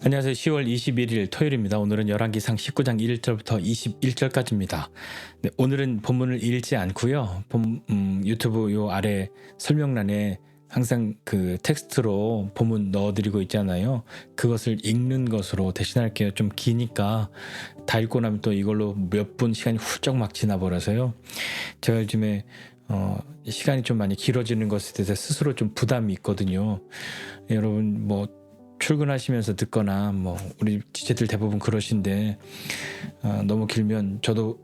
안녕하세요. 10월 21일 토요일입니다. 오늘은 열왕기상 19장 1절부터 21절까지입니다. 네, 오늘은 본문을 읽지 않고요. 유튜브 요 아래 설명란에 항상 그 텍스트로 본문 넣어드리고 있잖아요. 그것을 읽는 것으로 대신할게요. 좀 기니까 다 읽고 나면 또 이걸로 몇 분 시간이 훌쩍 막 지나버려서요. 제가 요즘에 시간이 좀 많이 길어지는 것에 대해서 스스로 좀 부담이 있거든요. 여러분 출근하시면서 듣거나 우리 지체들 대부분 그러신데 너무 길면 저도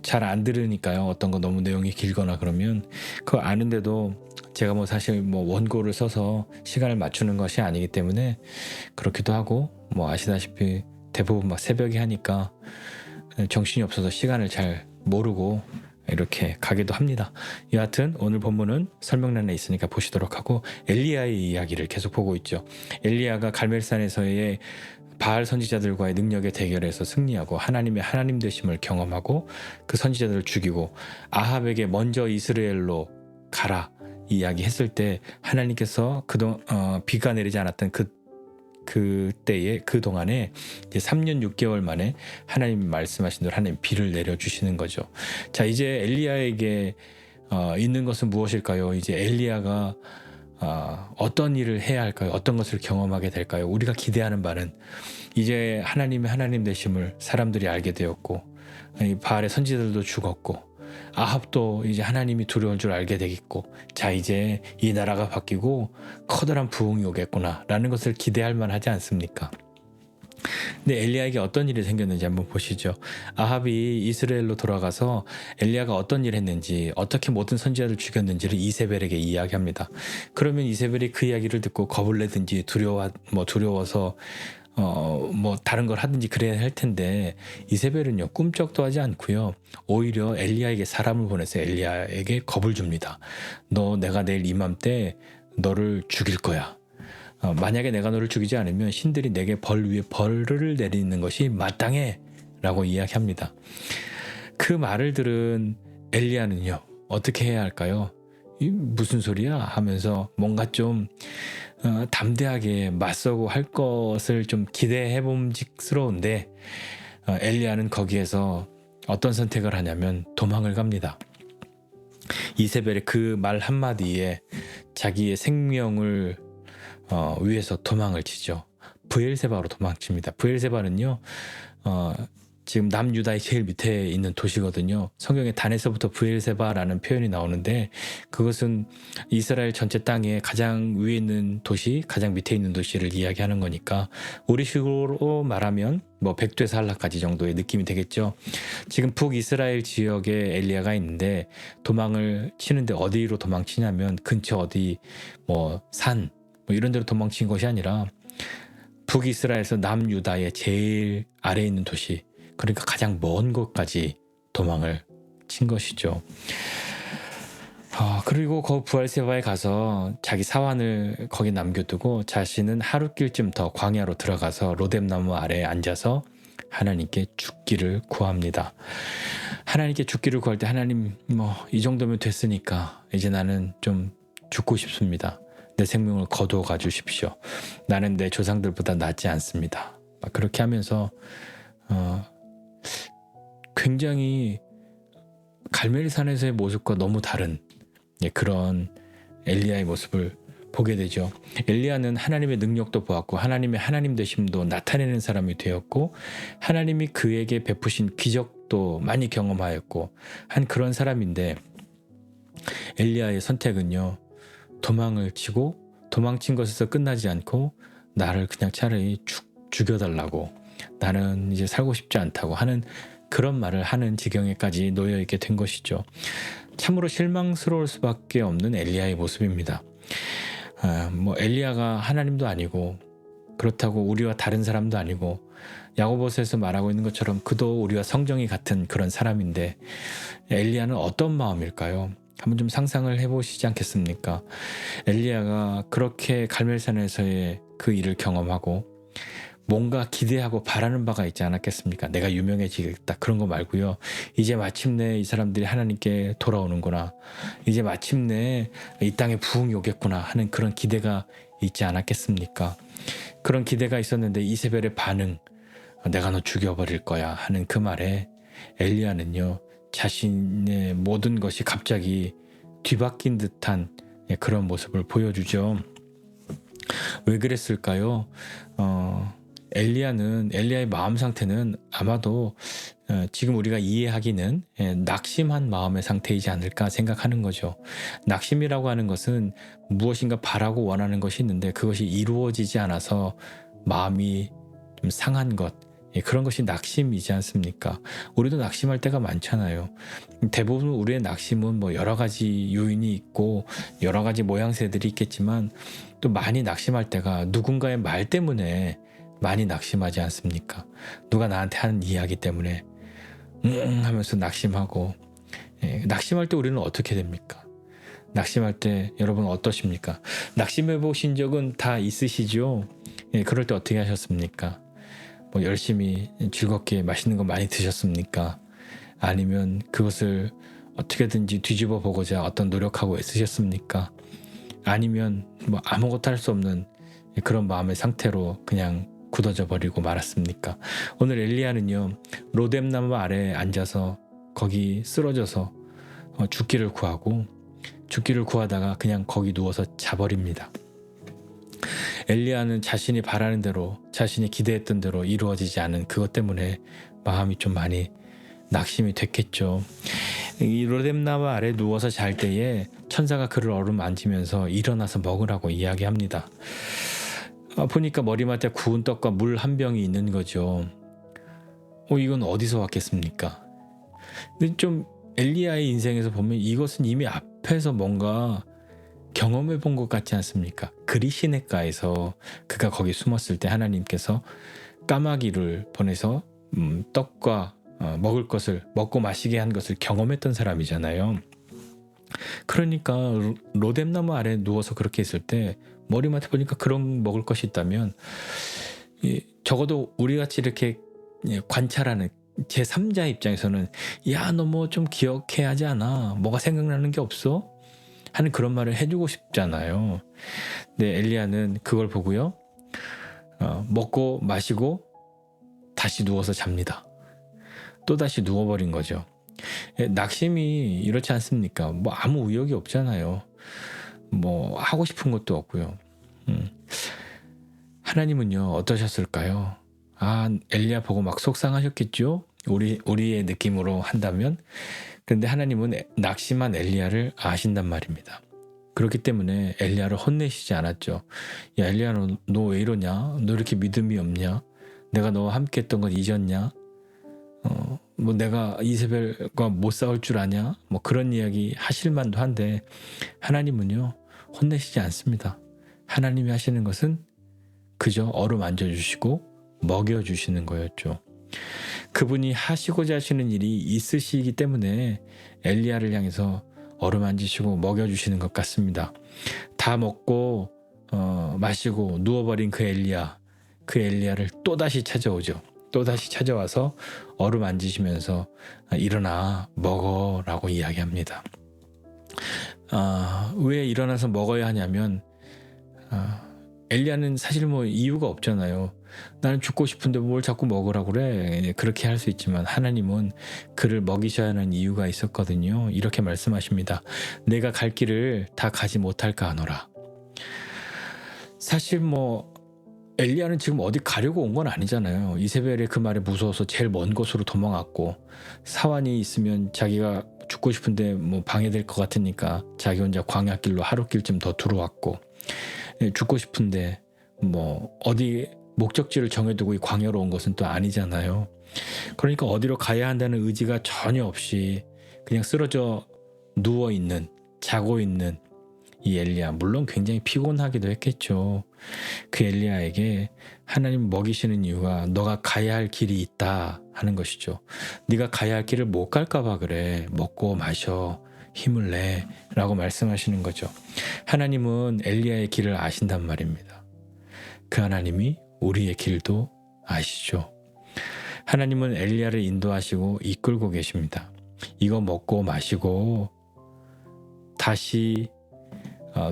잘 안 들으니까요. 어떤 거 너무 내용이 길거나 그러면 그거 아는데도 제가 사실 원고를 써서 시간을 맞추는 것이 아니기 때문에 그렇기도 하고 아시다시피 대부분 막 새벽에 하니까 정신이 없어서 시간을 잘 모르고 이렇게 가기도 합니다. 여하튼 오늘 본문은 설명란에 있으니까 보시도록 하고, 엘리야의 이야기를 계속 보고 있죠. 엘리야가 갈멜산에서의 바알 선지자들과의 능력의 대결에서 승리하고 하나님의 하나님 되심을 경험하고 그 선지자들을 죽이고 아합에게 먼저 이스라엘로 가라 이야기했을 때 하나님께서 비가 내리지 않았던 그때에 그동안에 이제 3년 6개월 만에 하나님 말씀하신 대로 하나님 비를 내려주시는 거죠. 자, 이제 엘리야에게 있는 것은 무엇일까요? 이제 엘리야가 어떤 일을 해야 할까요? 어떤 것을 경험하게 될까요? 우리가 기대하는 바는 이제 하나님의 하나님 되심을 사람들이 알게 되었고, 바알의 선지자들도 죽었고, 아합도 이제 하나님이 두려운 줄 알게 되겠고, 자, 이제 이 나라가 바뀌고 커다란 부흥이 오겠구나 라는 것을 기대할 만하지 않습니까? 근데 엘리야에게 어떤 일이 생겼는지 한번 보시죠. 아합이 이스라엘로 돌아가서 엘리야가 어떤 일을 했는지, 어떻게 모든 선지자를 죽였는지를 이세벨에게 이야기합니다. 그러면 이세벨이 그 이야기를 듣고 겁을 내든지 두려워서 다른 걸 하든지 그래야 할 텐데, 이세벨은요 꿈쩍도 하지 않고요, 오히려 엘리야에게 사람을 보내서 엘리야에게 겁을 줍니다. 내가 내일 이맘때 너를 죽일 거야. 만약에 내가 너를 죽이지 않으면 신들이 내게 벌 위에 벌을 내리는 것이 마땅해 라고 이야기합니다. 그 말을 들은 엘리야는요 어떻게 해야 할까요? 이 무슨 소리야 하면서 뭔가 좀 담대하게 맞서고 할 것을 좀 기대해 봄직스러운데, 엘리야는 거기에서 어떤 선택을 하냐면 도망을 갑니다. 이세벨의 그 말 한마디에 자기의 생명을 위해서 도망을 치죠. 브엘세바로 도망칩니다. 브엘세바는요 지금 남유다의 제일 밑에 있는 도시거든요. 성경에 단에서부터 브엘세바라는 표현이 나오는데, 그것은 이스라엘 전체 땅에 가장 위에 있는 도시, 가장 밑에 있는 도시를 이야기하는 거니까 우리식으로 말하면 백두에서 한라까지 정도의 느낌이 되겠죠. 지금 북이스라엘 지역에 엘리야가 있는데 도망을 치는데 어디로 도망치냐면 근처 어디 산 이런 데로 도망친 것이 아니라 북이스라엘에서 남유다의 제일 아래에 있는 도시, 그러니까 가장 먼 곳까지 도망을 친 것이죠. 그리고 그 브엘세바에 가서 자기 사환을 거기 남겨두고 자신은 하루길쯤 더 광야로 들어가서 로뎀나무 아래에 앉아서 하나님께 죽기를 구합니다. 하나님께 죽기를 구할 때 하나님 이 정도면 됐으니까 이제 나는 좀 죽고 싶습니다. 내 생명을 거두어 주십시오. 나는 내 조상들보다 낫지 않습니다. 그렇게 하면서 굉장히 갈멜산에서의 모습과 너무 다른 그런 엘리야의 모습을 보게 되죠. 엘리야는 하나님의 능력도 보았고 하나님의 하나님 되심도 나타내는 사람이 되었고 하나님이 그에게 베푸신 기적도 많이 경험하였고 한 그런 사람인데, 엘리야의 선택은요 도망을 치고 도망친 것에서 끝나지 않고 나를 그냥 차라리 죽여달라고, 나는 이제 살고 싶지 않다고 하는 그런 말을 하는 지경에까지 놓여있게 된 것이죠. 참으로 실망스러울 수밖에 없는 엘리야의 모습입니다. 엘리야가 하나님도 아니고 그렇다고 우리와 다른 사람도 아니고, 야고보서에서 말하고 있는 것처럼 그도 우리와 성정이 같은 그런 사람인데, 엘리야는 어떤 마음일까요? 한번 좀 상상을 해보시지 않겠습니까? 엘리야가 그렇게 갈멜산에서의 그 일을 경험하고 뭔가 기대하고 바라는 바가 있지 않았겠습니까? 내가 유명해지겠다 그런 거 말고요, 이제 마침내 이 사람들이 하나님께 돌아오는구나, 이제 마침내 이 땅에 부흥이 오겠구나 하는 그런 기대가 있지 않았겠습니까? 그런 기대가 있었는데 이세벨의 반응, 내가 너 죽여버릴 거야 하는 그 말에 엘리야는요, 자신의 모든 것이 갑자기 뒤바뀐 듯한 그런 모습을 보여주죠. 왜 그랬을까요? 엘리야의 마음 상태는 아마도 지금 우리가 이해하기는 낙심한 마음의 상태이지 않을까 생각하는 거죠. 낙심이라고 하는 것은 무엇인가 바라고 원하는 것이 있는데 그것이 이루어지지 않아서 마음이 좀 상한 것, 그런 것이 낙심이지 않습니까? 우리도 낙심할 때가 많잖아요. 대부분 우리의 낙심은 뭐 여러 가지 요인이 있고 여러 가지 모양새들이 있겠지만 또 많이 낙심할 때가 누군가의 말 때문에 많이 낙심하지 않습니까? 누가 나한테 하는 이야기 때문에 하면서 낙심하고, 낙심할 때 우리는 어떻게 됩니까? 낙심할 때 여러분 어떠십니까? 낙심해 보신 적은 다 있으시죠? 그럴 때 어떻게 하셨습니까? 뭐 열심히 즐겁게 맛있는 거 많이 드셨습니까? 아니면 그것을 어떻게든지 뒤집어 보고자 어떤 노력하고 애쓰셨습니까? 아니면 뭐 아무것도 할 수 없는 그런 마음의 상태로 그냥 굳어져 버리고 말았습니까? 오늘 엘리야는요, 로뎀나무 아래에 앉아서 거기 쓰러져서 죽기를 구하다가 그냥 거기 누워서 자버립니다. 엘리야는 자신이 바라는 대로, 자신이 기대했던 대로 이루어지지 않은 그것 때문에 마음이 좀 많이 낙심이 됐겠죠. 이 로뎀나무 아래 누워서 잘 때에 천사가 그를 어루만지면서 일어나서 먹으라고 이야기합니다. 보니까 머리맡에 구운 떡과 물 한 병이 있는 거죠. 이건 어디서 왔겠습니까? 근데 좀 엘리야의 인생에서 보면 이것은 이미 앞에서 뭔가 경험해 본 것 같지 않습니까? 그리 시냇가에서 그가 거기 숨었을 때 하나님께서 까마귀를 보내서 떡과 먹을 것을 먹고 마시게 한 것을 경험했던 사람이잖아요. 그러니까 로뎀나무 아래 누워서 그렇게 있을 때 머리맡에 보니까 그런 먹을 것이 있다면 적어도 우리같이 이렇게 관찰하는 제3자 입장에서는 야, 너 뭐 좀 기억해야 하지 않아? 뭐가 생각나는 게 없어? 하는 그런 말을 해주고 싶잖아요. 근데 엘리야는 그걸 보고요, 먹고 마시고 다시 누워서 잡니다. 또 다시 누워버린 거죠. 낙심이 이렇지 않습니까? 뭐 아무 의욕이 없잖아요. 뭐 하고 싶은 것도 없고요. 하나님은요, 어떠셨을까요? 엘리야 보고 막 속상하셨겠죠? 우리의 느낌으로 한다면. 그런데 하나님은 낙심한 엘리야를 아신단 말입니다. 그렇기 때문에 엘리야를 혼내시지 않았죠. 야, 엘리야, 너 왜 이러냐? 너 이렇게 믿음이 없냐? 내가 너와 함께 했던 건 잊었냐? 뭐 내가 이세벨과 못 싸울 줄 아냐? 뭐 그런 이야기 하실 만도 한데 하나님은요, 혼내시지 않습니다. 하나님이 하시는 것은 그저 어루만져 주시고 먹여 주시는 거였죠. 그분이 하시고자 하시는 일이 있으시기 때문에 엘리야를 향해서 어루만지시고 먹여 주시는 것 같습니다. 다 먹고 마시고 누워버린 그 엘리야를 또다시 찾아오죠. 또다시 찾아와서 어루만지시면서 일어나 먹어라고 이야기합니다. 왜 일어나서 먹어야 하냐면 엘리야는 사실 뭐 이유가 없잖아요. 나는 죽고 싶은데 뭘 자꾸 먹으라고 그래. 그렇게 할 수 있지만 하나님은 그를 먹이셔야 하는 이유가 있었거든요. 이렇게 말씀하십니다. 내가 갈 길을 다 가지 못할까 하노라. 사실 뭐 엘리야는 지금 어디 가려고 온 건 아니잖아요. 이세벨의 그 말에 무서워서 제일 먼 곳으로 도망갔고, 사환이 있으면 자기가 죽고 싶은데 뭐 방해될 것 같으니까 자기 혼자 광야길로 하루길쯤 더 들어왔고, 죽고 싶은데 뭐 어디 목적지를 정해두고 이 광야로 온 것은 또 아니잖아요. 그러니까 어디로 가야 한다는 의지가 전혀 없이 그냥 쓰러져 누워있는, 자고 있는 이 엘리야, 물론 굉장히 피곤하기도 했겠죠. 그 엘리야에게 하나님 먹이시는 이유가 너가 가야 할 길이 있다 하는 것이죠. 네가 가야 할 길을 못 갈까 봐 그래. 먹고 마셔, 힘을 내 라고 말씀하시는 거죠. 하나님은 엘리야의 길을 아신단 말입니다. 그 하나님이 우리의 길도 아시죠. 하나님은 엘리야를 인도하시고 이끌고 계십니다. 이거 먹고 마시고 다시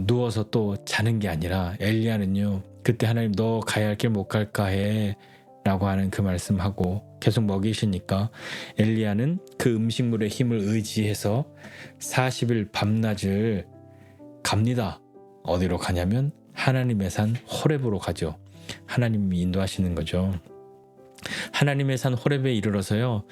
누워서 또 자는 게 아니라 엘리야는요, 그때 하나님 너 가야 할 길 못 갈까 해 라고 하는 그 말씀하고 계속 먹이시니까 엘리야는 그 음식물의 힘을 의지해서 40일 밤낮을 갑니다. 어디로 가냐면 하나님의 산 호렙으로 가죠. 하나님이 인도하시는 거죠. 하나님의 산 호렙에 이르러서요.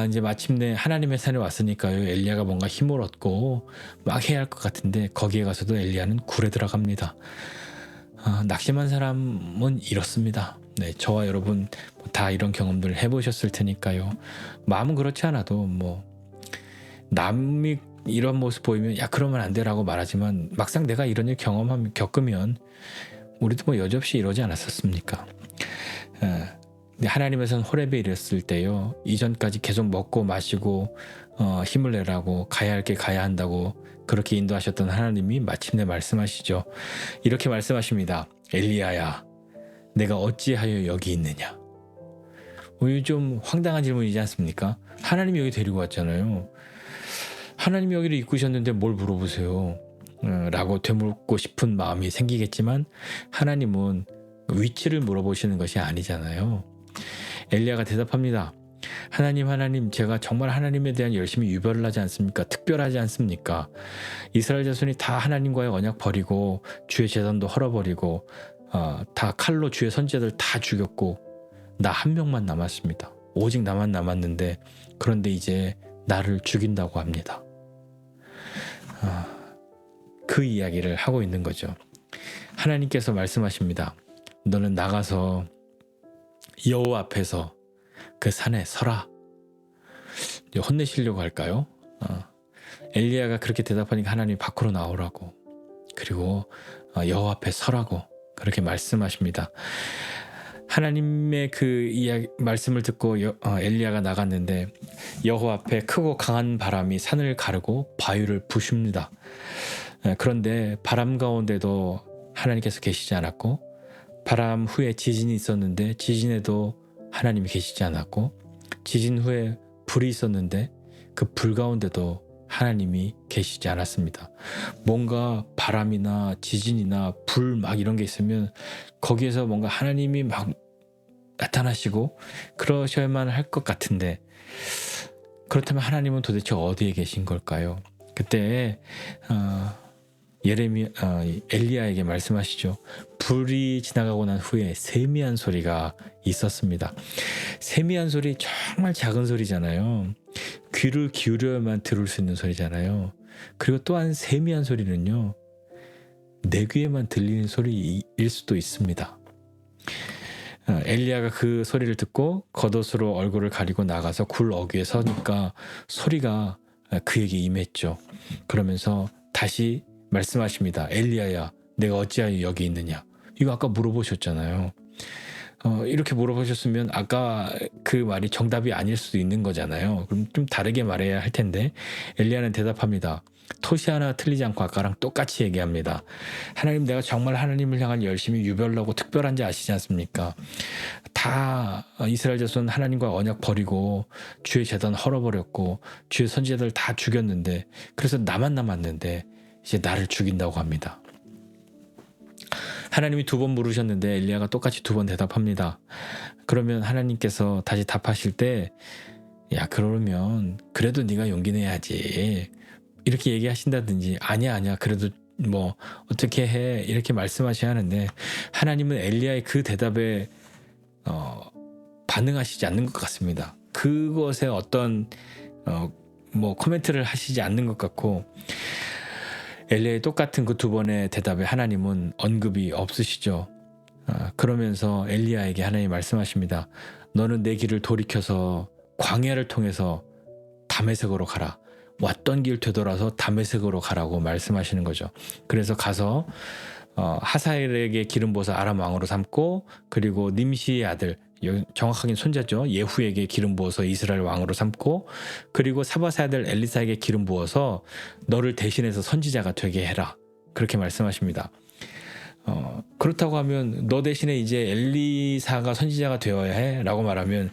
이제 마침내 하나님의 산에 왔으니까요. 엘리야가 뭔가 힘을 얻고 막 해야 할 것 같은데 거기에 가서도 엘리야는 굴에 들어갑니다. 낙심한 사람은 이렇습니다. 네, 저와 여러분 다 이런 경험들 해보셨을 테니까요. 마음은 그렇지 않아도 남이 이런 모습 보이면 야 그러면 안 돼라고 말하지만 막상 내가 이런 일 겪으면 우리도 여지없이 이러지 않았었습니까? 하나님의 산 호렙에 이랬을 때요. 이전까지 계속 먹고 마시고 힘을 내라고 가야 할 게 가야 한다고 그렇게 인도하셨던 하나님이 마침내 말씀하시죠. 이렇게 말씀하십니다. 엘리야야, 내가 어찌하여 여기 있느냐? 이거 좀 황당한 질문이지 않습니까? 하나님이 여기 데리고 왔잖아요. 하나님이 여기를 이끄셨는데 뭘 물어보세요? 라고 되묻고 싶은 마음이 생기겠지만 하나님은 위치를 물어보시는 것이 아니잖아요. 엘리야가 대답합니다. 하나님 제가 정말 하나님에 대한 열심히 유별을 하지 않습니까? 특별하지 않습니까? 이스라엘 자손이 다 하나님과의 언약 버리고 주의 제단도 헐어버리고 다 칼로 주의 선지자들 다 죽였고 나 한 명만 남았습니다. 오직 나만 남았는데 그런데 이제 나를 죽인다고 합니다. 그 이야기를 하고 있는 거죠. 하나님께서 말씀하십니다. 너는 나가서 여호와 앞에서 그 산에 서라. 혼내시려고 할까요? 엘리야가 그렇게 대답하니까 하나님이 밖으로 나오라고 그리고 여호와 앞에 서라고 그렇게 말씀하십니다. 하나님의 그 말씀을 듣고 엘리야가 나갔는데 여호와 앞에 크고 강한 바람이 산을 가르고 바위를 부숩니다. 그런데 바람 가운데도 하나님께서 계시지 않았고 바람 후에 지진이 있었는데 지진에도 하나님이 계시지 않았고 지진 후에 불이 있었는데 그 불 가운데도 하나님이 계시지 않았습니다. 뭔가 바람이나 지진이나 불 막 이런 게 있으면 거기에서 뭔가 하나님이 막 나타나시고 그러셔야만 할 것 같은데 그렇다면 하나님은 도대체 어디에 계신 걸까요? 그때 엘리야에게 말씀하시죠. 불이 지나가고 난 후에 세미한 소리가 있었습니다. 세미한 소리 정말 작은 소리잖아요. 귀를 기울여야만 들을 수 있는 소리잖아요. 그리고 또한 세미한 소리는요. 내 귀에만 들리는 소리일 수도 있습니다. 엘리야가 그 소리를 듣고 겉옷으로 얼굴을 가리고 나가서 굴 어귀에 서니까 소리가 그에게 임했죠. 그러면서 다시 말씀하십니다. 엘리야야, 내가 어찌하여 여기 있느냐? 이거 아까 물어보셨잖아요. 이렇게 물어보셨으면 아까 그 말이 정답이 아닐 수도 있는 거잖아요. 그럼 좀 다르게 말해야 할 텐데 엘리야는 대답합니다. 토시 하나 틀리지 않고 아까랑 똑같이 얘기합니다. 하나님, 내가 정말 하나님을 향한 열심히 유별나고 특별한지 아시지 않습니까? 다 이스라엘 자손 하나님과 언약 버리고 주의 제단 헐어버렸고 주의 선지자들 다 죽였는데 그래서 나만 남았는데 이제 나를 죽인다고 합니다. 하나님이 2번 물으셨는데 엘리야가 똑같이 2번 대답합니다. 그러면 하나님께서 다시 답하실 때 야 그러면 그래도 네가 용기 내야지 이렇게 얘기하신다든지 아니야 그래도 뭐 어떻게 해 이렇게 말씀하셔야 하는데 하나님은 엘리야의 그 대답에 반응하시지 않는 것 같습니다. 그것에 어떤 코멘트를 하시지 않는 것 같고 엘리야의 똑같은 그 2번의 대답에 하나님은 언급이 없으시죠. 그러면서 엘리야에게 하나님이 말씀하십니다. 너는 내 길을 돌이켜서 광야를 통해서 다메섹으로 가라. 왔던 길 되돌아서 다메섹으로 가라고 말씀하시는 거죠. 그래서 가서 하사엘에게 기름 부어서 아람 왕으로 삼고 그리고 님시의 아들 정확하게 손자죠. 예후에게 기름 부어서 이스라엘 왕으로 삼고 그리고 사바사의 아들 엘리사에게 기름 부어서 너를 대신해서 선지자가 되게 해라. 그렇게 말씀하십니다. 그렇다고 하면 너 대신에 이제 엘리사가 선지자가 되어야 해? 라고 말하면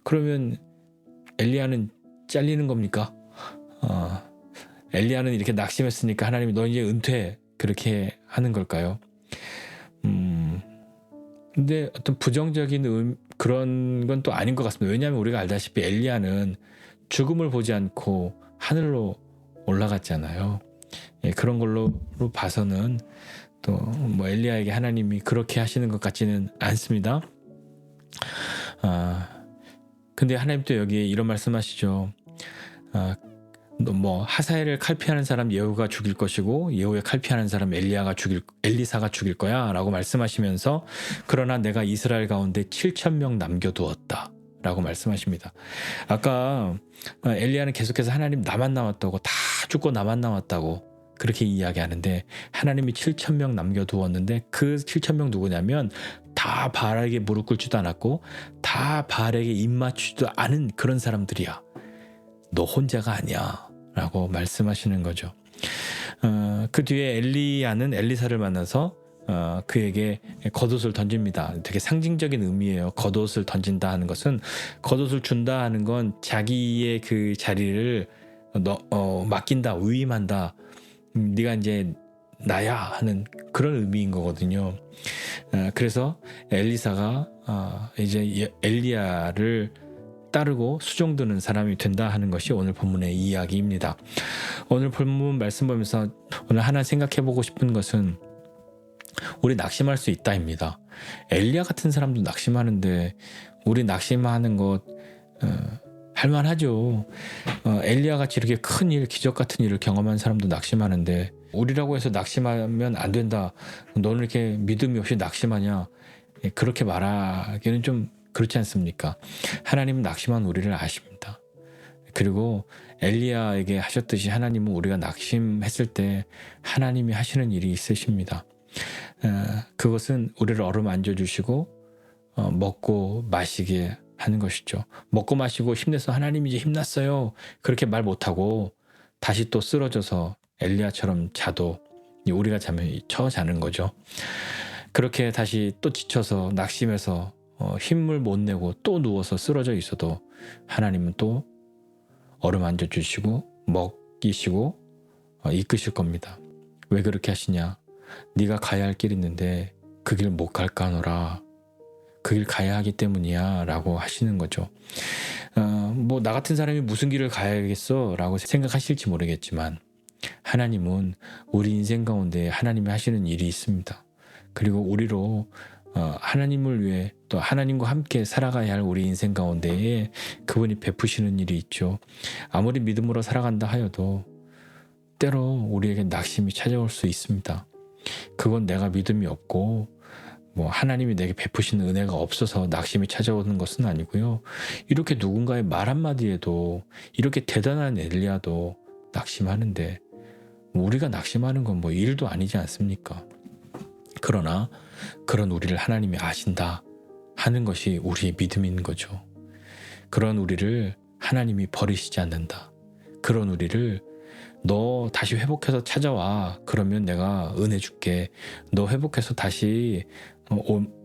그러면 엘리야는 잘리는 겁니까? 엘리야는 이렇게 낙심했으니까 하나님이 너 이제 은퇴 그렇게 하는 걸까요? 근데 어떤 부정적인 그런 건 또 아닌 것 같습니다. 왜냐하면 우리가 알다시피 엘리야는 죽음을 보지 않고 하늘로 올라갔잖아요. 예, 그런 걸로 봐서는 또 뭐 엘리야에게 하나님이 그렇게 하시는 것 같지는 않습니다. 근데 하나님 또 여기에 이런 말씀하시죠. 뭐 하사엘을 칼피하는 사람 예후가 죽일 것이고 예후에 칼피하는 사람 엘리사가 죽일 거야라고 말씀하시면서 그러나 내가 이스라엘 가운데 7,000명 남겨두었다 라고 말씀하십니다. 아까 엘리야는 계속해서 하나님 나만 남았다고, 다 죽고 나만 남았다고 그렇게 이야기하는데, 하나님이 7,000명 남겨두었는데 그 7,000명 누구냐면 다 바알에게 무릎 꿇지도 않았고 다 바알에게 입 맞추지도 않은 그런 사람들이야. 너 혼자가 아니야 라고 말씀하시는 거죠. 그 뒤에 엘리야는 엘리사를 만나서 그에게 겉옷을 던집니다. 되게 상징적인 의미예요. 겉옷을 던진다 하는 것은, 겉옷을 준다 하는 건 자기의 그 자리를 맡긴다, 위임한다, 네가 이제 나야 하는 그런 의미인 거거든요. 그래서 엘리사가 이제 엘리야를 따르고 수종드는 사람이 된다 하는 것이 오늘 본문의 이야기입니다. 오늘 본문 말씀 보면서 오늘 하나 생각해보고 싶은 것은, 우리 낙심할 수 있다입니다. 엘리야 같은 사람도 낙심하는데 우리 낙심하는 것 할만하죠. 엘리야 같이 이렇게 큰 일, 기적 같은 일을 경험한 사람도 낙심하는데, 우리라고 해서 낙심하면 안 된다, 너는 이렇게 믿음이 없이 낙심하냐, 그렇게 말하기는 좀 그렇지 않습니까? 하나님은 낙심한 우리를 아십니다. 그리고 엘리야에게 하셨듯이 하나님은 우리가 낙심했을 때 하나님이 하시는 일이 있으십니다. 그것은 우리를 어루만져 주시고 먹고 마시게 하는 것이죠. 먹고 마시고 힘내서 하나님 이제 힘났어요, 그렇게 말 못하고 다시 또 쓰러져서 엘리야처럼 자도 우리가 자면 자는 거죠. 그렇게 다시 또 지쳐서 낙심해서 힘을 못 내고 또 누워서 쓰러져 있어도 하나님은 또 어루만져 주시고 먹이시고 이끄실 겁니다. 왜 그렇게 하시냐? 네가 가야 할 길이 있는데 그 길 못 갈까 하노라, 그 길 가야 하기 때문이야 라고 하시는 거죠. 뭐 나 같은 사람이 무슨 길을 가야겠어 라고 생각하실지 모르겠지만, 하나님은 우리 인생 가운데 하나님이 하시는 일이 있습니다. 그리고 우리로 하나님을 위해 또 하나님과 함께 살아가야 할 우리 인생 가운데에 그분이 베푸시는 일이 있죠. 아무리 믿음으로 살아간다 하여도 때로 우리에게 낙심이 찾아올 수 있습니다. 그건 내가 믿음이 없고 뭐 하나님이 내게 베푸시는 은혜가 없어서 낙심이 찾아오는 것은 아니고요. 이렇게 누군가의 말 한마디에도, 이렇게 대단한 엘리야도 낙심하는데 우리가 낙심하는 건 뭐 일도 아니지 않습니까? 그러나 그런 우리를 하나님이 아신다 하는 것이 우리의 믿음인 거죠. 그런 우리를 하나님이 버리시지 않는다. 그런 우리를 너 다시 회복해서 찾아와, 그러면 내가 은혜 줄게. 너 회복해서 다시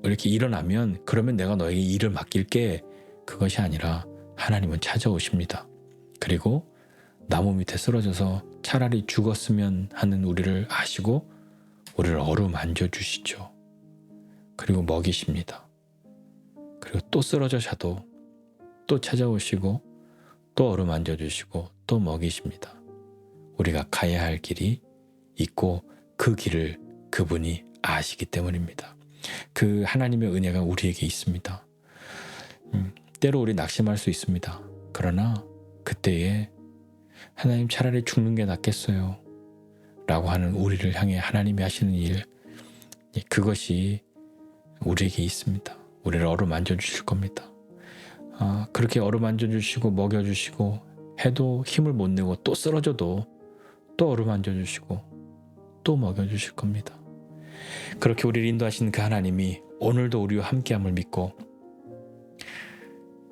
이렇게 일어나면 그러면 내가 너에게 일을 맡길게. 그것이 아니라 하나님은 찾아오십니다. 그리고 나무 밑에 쓰러져서 차라리 죽었으면 하는 우리를 아시고 우리를 어루만져 주시죠. 그리고 먹이십니다. 그리고 또 쓰러져 자도 또 찾아오시고 또 어루만져 주시고 또 먹이십니다. 우리가 가야 할 길이 있고 그 길을 그분이 아시기 때문입니다. 그 하나님의 은혜가 우리에게 있습니다. 때로 우리 낙심할 수 있습니다. 그러나 그때에 하나님 차라리 죽는 게 낫겠어요 라고 하는 우리를 향해 하나님이 하시는 일, 그것이 우리에게 있습니다. 우리를 어루만져 주실 겁니다. 그렇게 어루만져 주시고 먹여 주시고 해도 힘을 못 내고 또 쓰러져도 또 어루만져 주시고 또 먹여 주실 겁니다. 그렇게 우리를 인도하시는 그 하나님이 오늘도 우리와 함께함을 믿고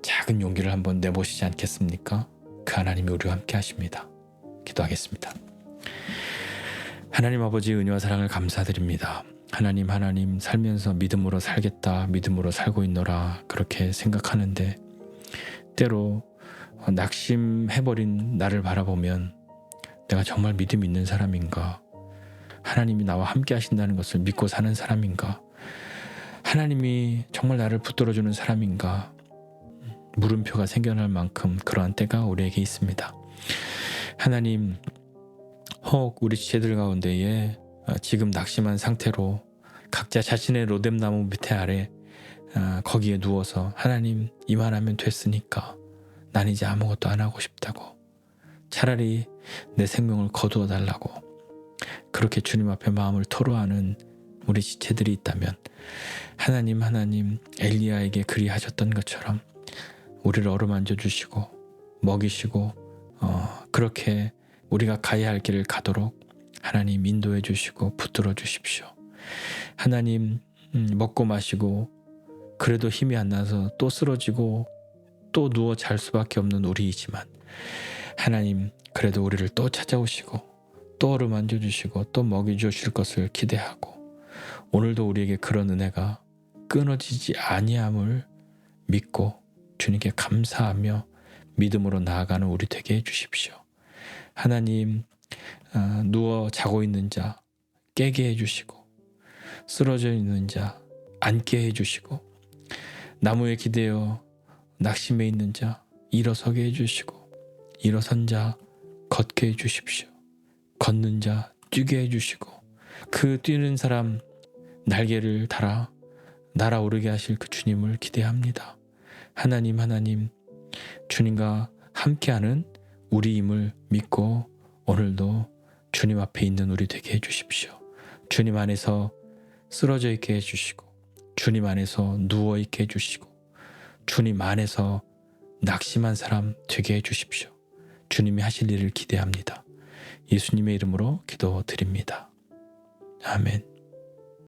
작은 용기를 한번 내보시지 않겠습니까? 그 하나님이 우리와 함께 하십니다. 기도하겠습니다. 하나님 아버지, 은혜와 사랑을 감사드립니다. 하나님 살면서 믿음으로 살겠다, 믿음으로 살고 있노라 그렇게 생각하는데, 때로 낙심해버린 나를 바라보면 내가 정말 믿음 있는 사람인가, 하나님이 나와 함께 하신다는 것을 믿고 사는 사람인가, 하나님이 정말 나를 붙들어주는 사람인가 물음표가 생겨날 만큼 그러한 때가 우리에게 있습니다. 하나님, 혹 우리 지체들 가운데에 지금 낙심한 상태로 각자 자신의 로뎀나무 밑에 아래 거기에 누워서 하나님 이만하면 됐으니까 난 이제 아무것도 안 하고 싶다고, 차라리 내 생명을 거두어 달라고 그렇게 주님 앞에 마음을 토로하는 우리 지체들이 있다면 하나님 엘리야에게 그리하셨던 것처럼 우리를 어루만져 주시고 먹이시고 그렇게 우리가 가야 할 길을 가도록 하나님 인도해 주시고 붙들어 주십시오. 하나님, 먹고 마시고 그래도 힘이 안 나서 또 쓰러지고 또 누워 잘 수밖에 없는 우리이지만 하나님, 그래도 우리를 또 찾아오시고 또 어루만져 주시고 또 먹이 주실 것을 기대하고 오늘도 우리에게 그런 은혜가 끊어지지 아니함을 믿고 주님께 감사하며 믿음으로 나아가는 우리 되게 해주십시오. 하나님, 누워 자고 있는 자 깨게 해주시고 쓰러져 있는 자 앉게 해주시고 나무에 기대어 낙심해 있는 자 일어서게 해주시고 일어선 자 걷게 해주십시오. 걷는 자 뛰게 해주시고 그 뛰는 사람 날개를 달아 날아오르게 하실 그 주님을 기대합니다. 하나님, 주님과 함께하는 우리임을 믿고 오늘도 주님 앞에 있는 우리 되게 해주십시오. 주님 안에서 쓰러져 있게 해주시고 주님 안에서 누워 있게 해주시고 주님 안에서 낙심한 사람 되게 해주십시오. 주님이 하실 일을 기대합니다. 예수님의 이름으로 기도드립니다. 아멘.